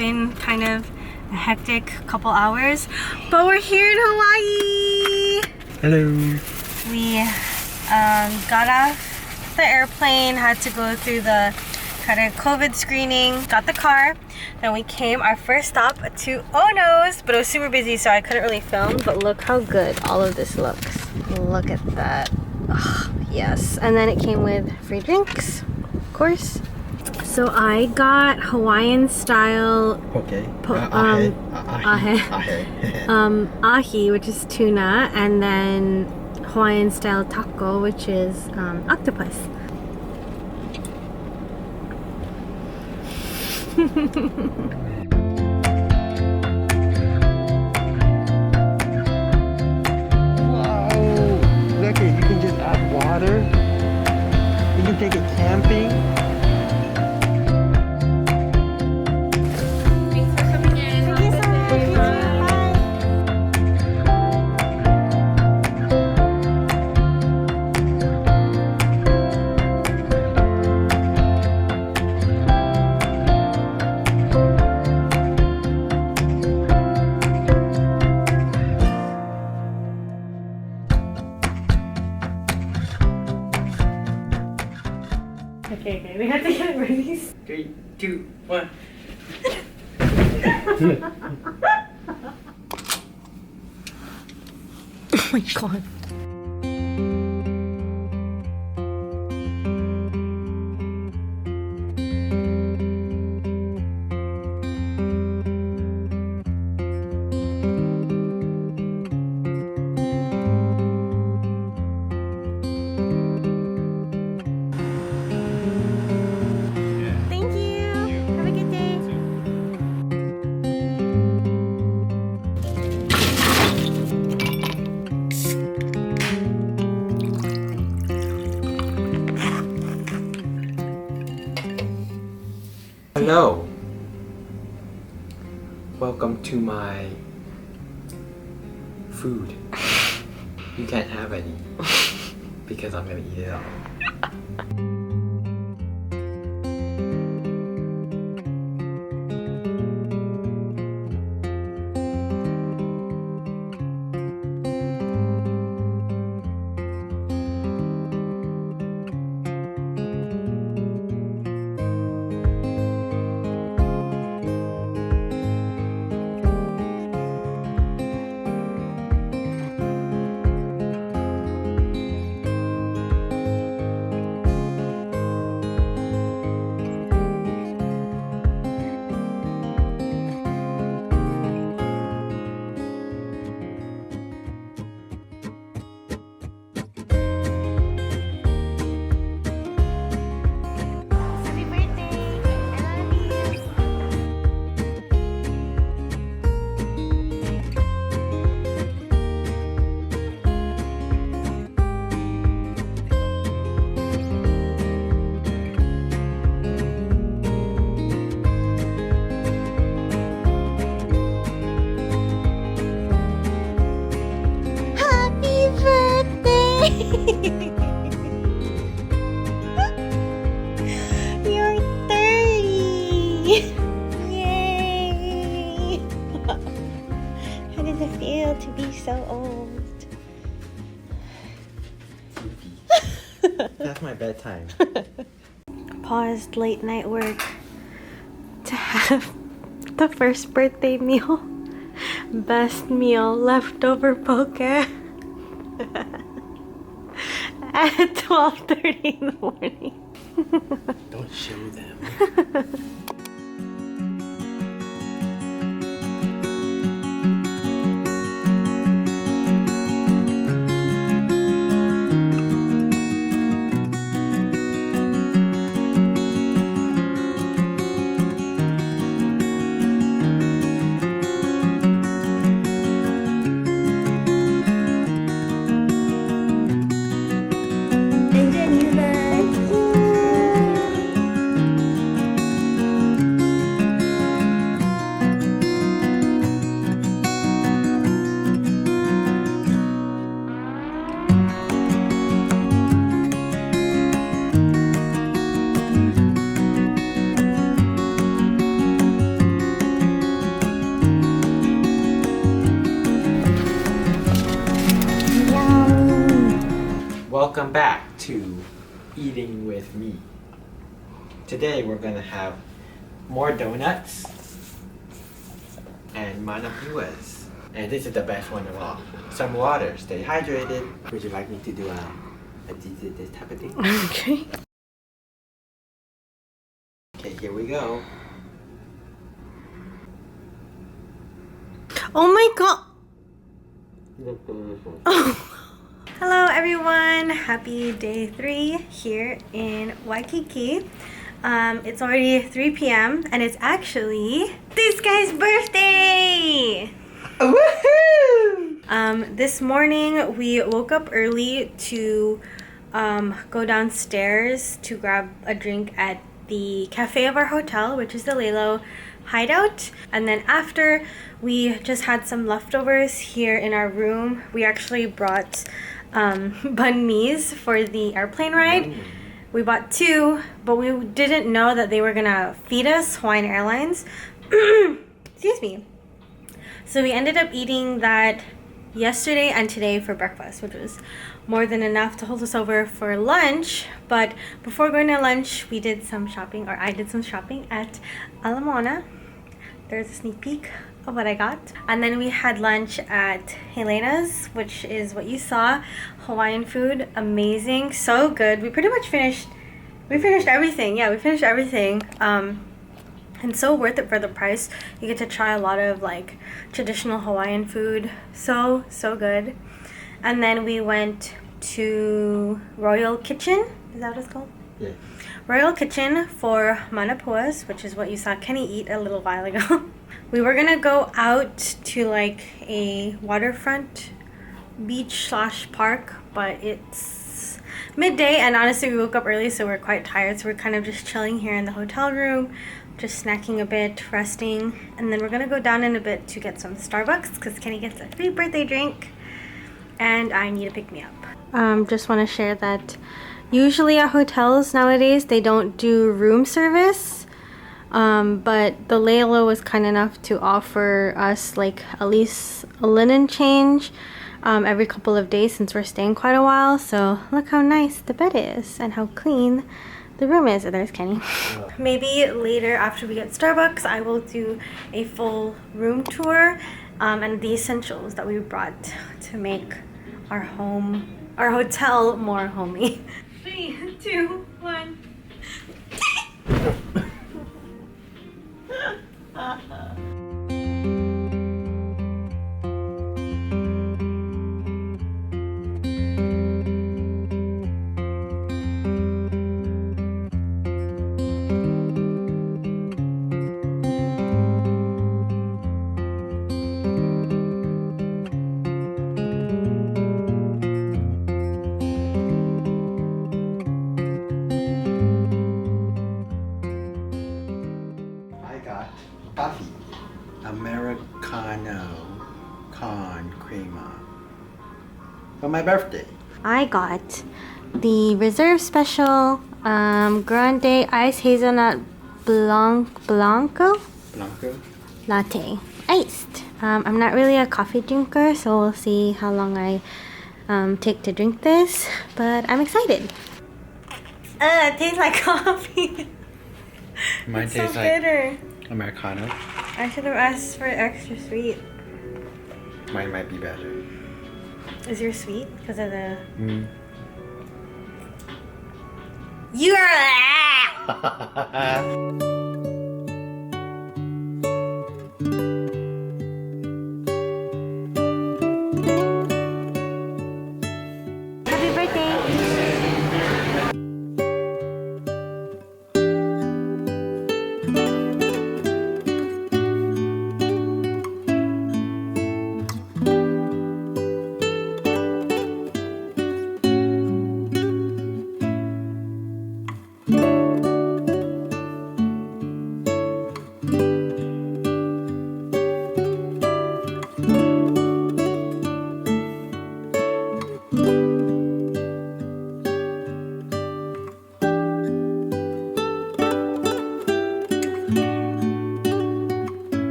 been kind of a hectic couple hours, but we're here in Hawaii. Hello. We got off the airplane, had to go through the kind of COVID screening, got the car, then we came our first stop to Ono's, but it was super busy so I couldn't really film, but look how good all of this looks. Look at that. Oh, yes. And then it came with free drinks, of course. So I got Hawaiian style ahi, which is tuna, and then Hawaiian style taco, which is octopus. Wow! Look at, you can just add water. You can take it camping. Okay, we have to get ready. 3, 2, 1. Oh my god. Hello. Welcome to my food. You can't have any because I'm gonna eat it all. You're 30! Yay! How does it feel to be so old? That's my bedtime. Paused late night work to have the first birthday meal. Best meal, leftover poke. At 12:30 in the morning. Don't show them. Welcome back to Eating with Me. Today we're gonna have more donuts and manapuas. And this is the best one of all. Some water, stay hydrated. Would you like me to do this type of thing? Okay. Okay, here we go. Oh my god! Hello everyone! Happy day 3 here in Waikiki. It's already 3 p.m. and it's actually this guy's birthday! Woohoo! This morning we woke up early to go downstairs to grab a drink at the cafe of our hotel, which is the Lelo Hideout. And then after, we just had some leftovers here in our room. We actually brought banh mi's for the airplane ride. We bought 2, but we didn't know that they were gonna feed us, Hawaiian Airlines. Excuse me. So we ended up eating that yesterday and today for breakfast, which was more than enough to hold us over for lunch. But before going to lunch, we did some shopping, or I did some shopping at Ala Moana. There's a sneak peek of what I got. And then we had lunch at Helena's, which is what you saw. Hawaiian food, amazing, so good. We pretty much finished everything. Yeah, we finished everything. And so worth it for the price. You get to try a lot of like traditional Hawaiian food. So good. And then we went to Royal Kitchen. Is that what it's called? Yeah. Royal Kitchen for manapuas, which is what you saw Kenny eat a little while ago. We were gonna go out to like a waterfront beach / park, but it's midday and honestly we woke up early, so we're quite tired, so we're kind of just chilling here in the hotel room, just snacking a bit, resting, and then we're gonna go down in a bit to get some Starbucks because Kenny gets a free birthday drink and I need to pick me up. Just want to share that usually at hotels nowadays they don't do room service, but the Lelo was kind enough to offer us like at least a linen change every couple of days since we're staying quite a while. So look how nice the bed is and how clean the room is. Oh, there's Kenny. Maybe later after we get Starbucks, I will do a full room tour and the essentials that we brought to make our hotel more homey. 3, 2, 1. Coffee. Americano con crema. For my birthday. I got the Reserve Special Grande Ice Hazelnut Blanco Latte. Iced. I'm not really a coffee drinker, so we'll see how long I take to drink this, but I'm excited. It tastes like coffee. Mine it's tastes so like bitter. Americano. I should have asked for extra sweet. Mine might be better. Is yours sweet? Because of the... Mm. You are... Happy birthday!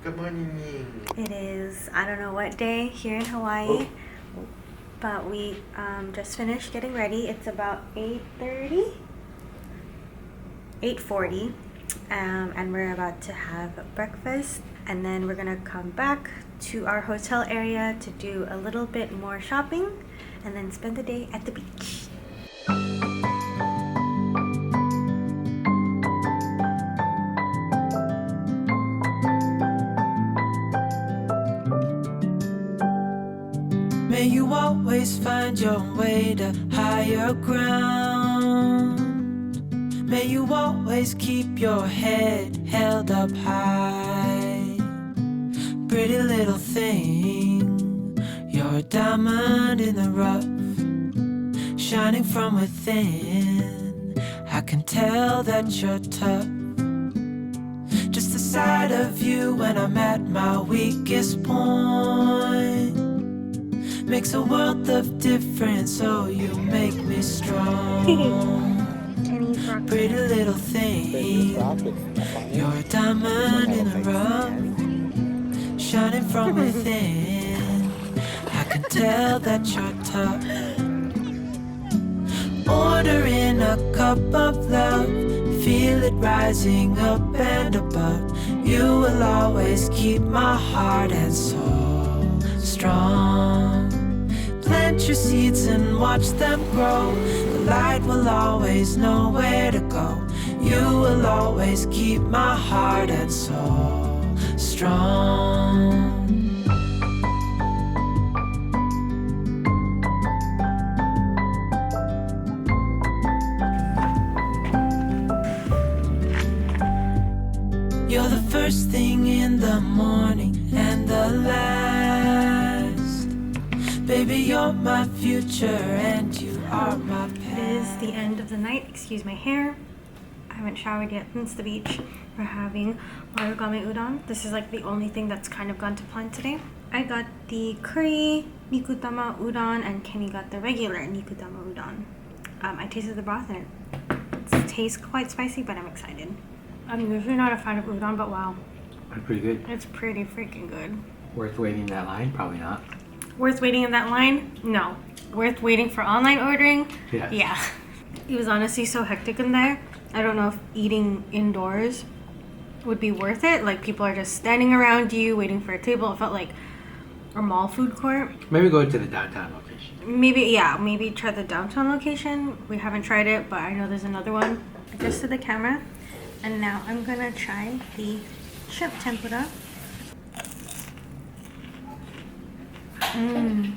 Good morning. It is, I don't know what day here in Hawaii, but we just finished getting ready. It's about 8:40, and we're about to have breakfast, and then we're gonna come back to our hotel area to do a little bit more shopping and then spend the day at the beach. May you always find your way to higher ground. May you always keep your head held up high. Pretty little thing, you're a diamond in the rough, shining from within. I can tell that you're tough. Just the sight of you when I'm at my weakest point makes a world of difference, so you make me strong. Pretty little thing, you're a diamond in the rough, shining from within. I can tell that you're tough. Ordering a cup of love, feel it rising up and above. You will always keep my heart and soul strong. Plant your seeds and watch them grow. The light will always know where to go. You will always keep my heart and soul strong. You're the first thing in the morning and the last. Baby, you're my future and you are my past. It is the end of the night. Excuse my hair. I haven't showered yet since the beach. We're having origami udon. This is like the only thing that's kind of gone to plan today. I got the curry nikutama udon and Kenny got the regular nikutama udon. I tasted the broth and it tastes quite spicy, but I'm excited. I'm usually not a fan of udon, but wow. That's pretty good. It's pretty freaking good. Worth waiting in that line? Probably not. Worth waiting in that line? No. Worth waiting for online ordering? Yes. Yeah. It was honestly so hectic in there. I don't know if eating indoors would be worth it. Like, people are just standing around you waiting for a table. It felt like a mall food court. Maybe go to the downtown location. Maybe try the downtown location. We haven't tried it, but I know there's another one. Adjusted the camera, and now I'm gonna try the shrimp tempura. Then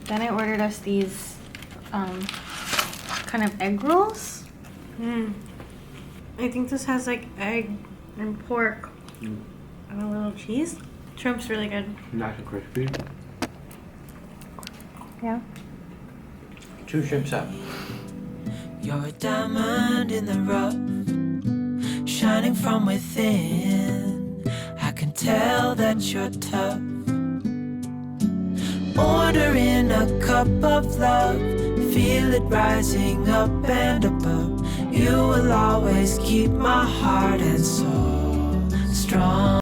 I ordered us these kind of egg rolls. I think this has like egg and pork and a little cheese. Shrimp's really good. Nice and crispy. Yeah. 2 shrimps up. You're a diamond in the rough, shining from within. I can tell that you're tough. Ordering a cup of love, feel it rising up and above. You will always keep my heart and soul strong.